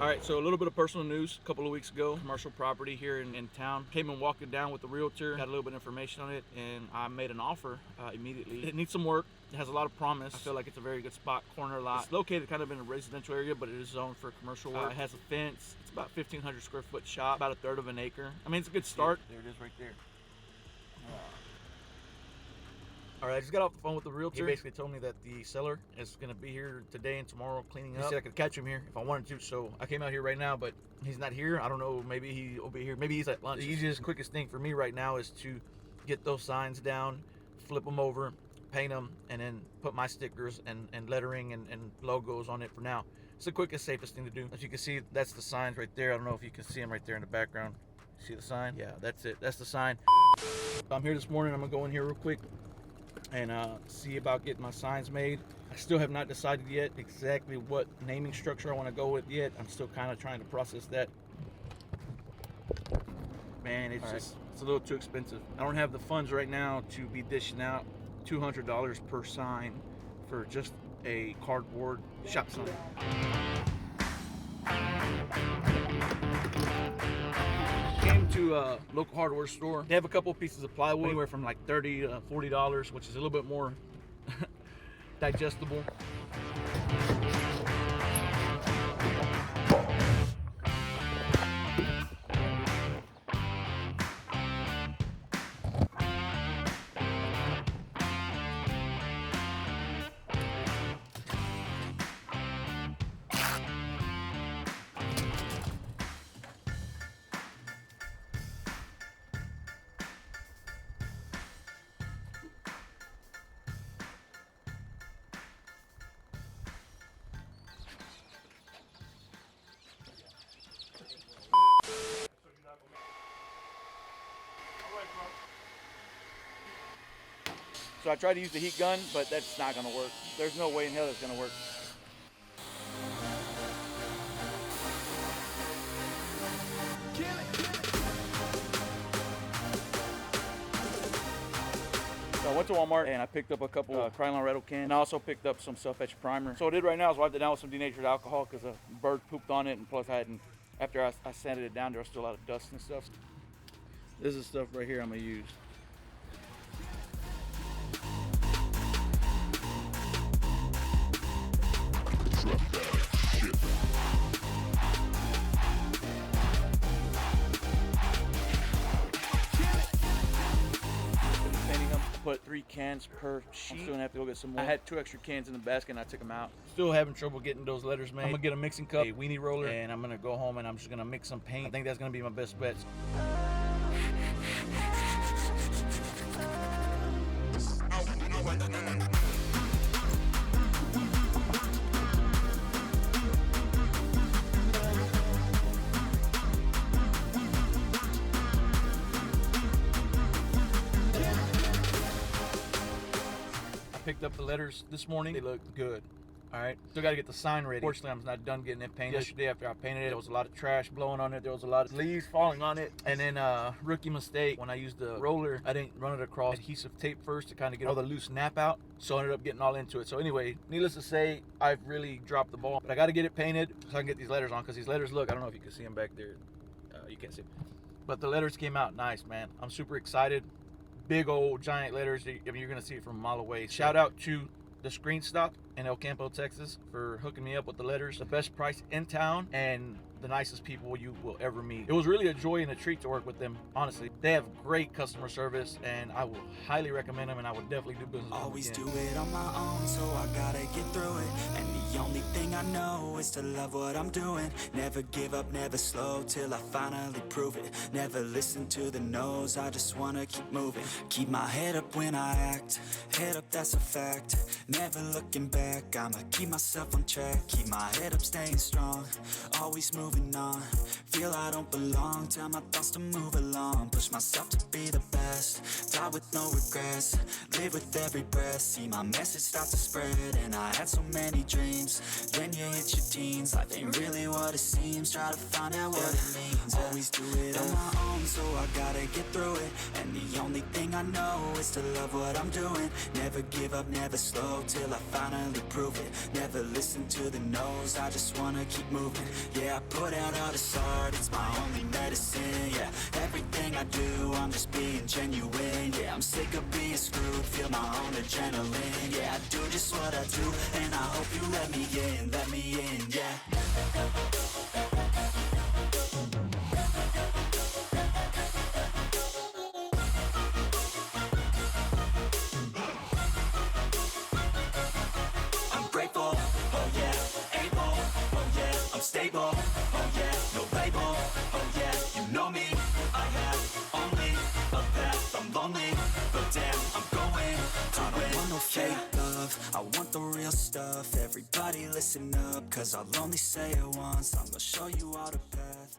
All right, so a little bit of personal news. A couple of weeks ago, commercial property here in town. Came and walked it down with the realtor, got a little bit of information on it, and I made an offer immediately. It needs some work. It has a lot of promise. I feel like it's a very good spot, corner lot. It's located kind of in a residential area, but it is zoned for commercial work. It has a fence. It's about 1,500 square foot shop, about a third of an acre. I mean, it's a good start. There it is right there. All right, I just got off the phone with the realtor. He basically told me that the seller is gonna be here today and tomorrow cleaning up. He said I could catch him here if I wanted to, so I came out here right now, but he's not here. I don't know, maybe he'll be here. Maybe he's at lunch. The easiest, quickest thing for me right now is to get those signs down, flip them over, paint them, and then put my stickers and lettering and logos on it for now. It's the quickest, safest thing to do. As you can see, that's the signs right there. I don't know if you can see them right there in the background. See the sign? Yeah, that's it. That's the sign. I'm here this morning. I'm gonna go in here real quick and see about getting my signs made. I still have not decided yet exactly what naming structure I want to go with yet. I'm still kind of trying to process that. Man, it's it's a little too expensive. I don't have the funds right now to be dishing out $200 per sign for just a cardboard shop sign. To a local hardware store. They have a couple pieces of plywood, anywhere from like $30 to $40, which is a little bit more digestible. So I tried to use the heat gun, but that's not gonna work. There's no way in hell that's gonna work. So I went to Walmart and I picked up a couple Krylon rattle cans, and I also picked up some self-etch primer. So what I did right now is wiped it down with some denatured alcohol because a bird pooped on it, and plus after I sanded it down, there was still a lot of dust and stuff. This is stuff right here I'm gonna use. Put 3 cans per sheet. I'm still gonna have to go get some more. I had 2 extra cans in the basket and I took them out. Still having trouble getting those letters made. I'm gonna get a mixing cup, a weenie roller, and I'm gonna go home and I'm just gonna mix some paint. I think that's gonna be my best bet. Picked up the letters this morning. They look good. All right, still got to get the sign ready. Fortunately, I'm not done getting it painted. Yesterday after I painted it, there was a lot of trash blowing on it. There was a lot of leaves falling on it. And then rookie mistake, when I used the roller, I didn't run it across adhesive tape first to kind of get all the loose nap out. So I ended up getting all into it. So anyway, needless to say, I've really dropped the ball. But I got to get it painted so I can get these letters on, because these letters look, I don't know if you can see them back there. You can't see them. But the letters came out nice, man. I'm super excited. Big old giant letters. I mean, you're gonna see it from a mile away. Shout out to the Screen Stop in El Campo, Texas, for hooking me up with the letters. The best price in town and the nicest people you will ever meet. It was really a joy and a treat to work with them, honestly. They have great customer service, and I will highly recommend them, and I would definitely do business with them. Always do it on my own, so I gotta get through it. And the only thing I know is to love what I'm doing. Never give up, never slow, till I finally prove it. Never listen to the no's, I just wanna keep moving. Keep my head up when I act, head up, that's a fact. Never looking back, I'ma keep myself on track. Keep my head up, staying strong, always moving on. Feel I don't belong, tell my thoughts to move along. Push myself to be the best, die with no regrets. Live with every breath, see my message start to spread. And I had so many dreams, then you hit your teens. Life ain't really what it seems, try to find out what it means. Always do it on my own, so I gotta get through it. And the only thing I know is to love what I'm doing. Never give up, never slow, slow till I finally prove it. Never listen to the no's, I just wanna keep moving. Yeah, I put out all this art, it's my only medicine. Yeah, everything I do, I'm just being genuine. Yeah, I'm sick of being screwed, feel my own adrenaline. Yeah, I do just what I do, and I hope you let me in, yeah. I'm grateful, oh yeah, able, oh yeah, I'm stable, oh yeah, no label, oh yeah, you know me, I have only a path, I'm lonely, but damn, I'm going to win. I don't want no fake love, I want the real stuff. Everybody listen up, cause I'll only say it once, I'm gonna show you all the path.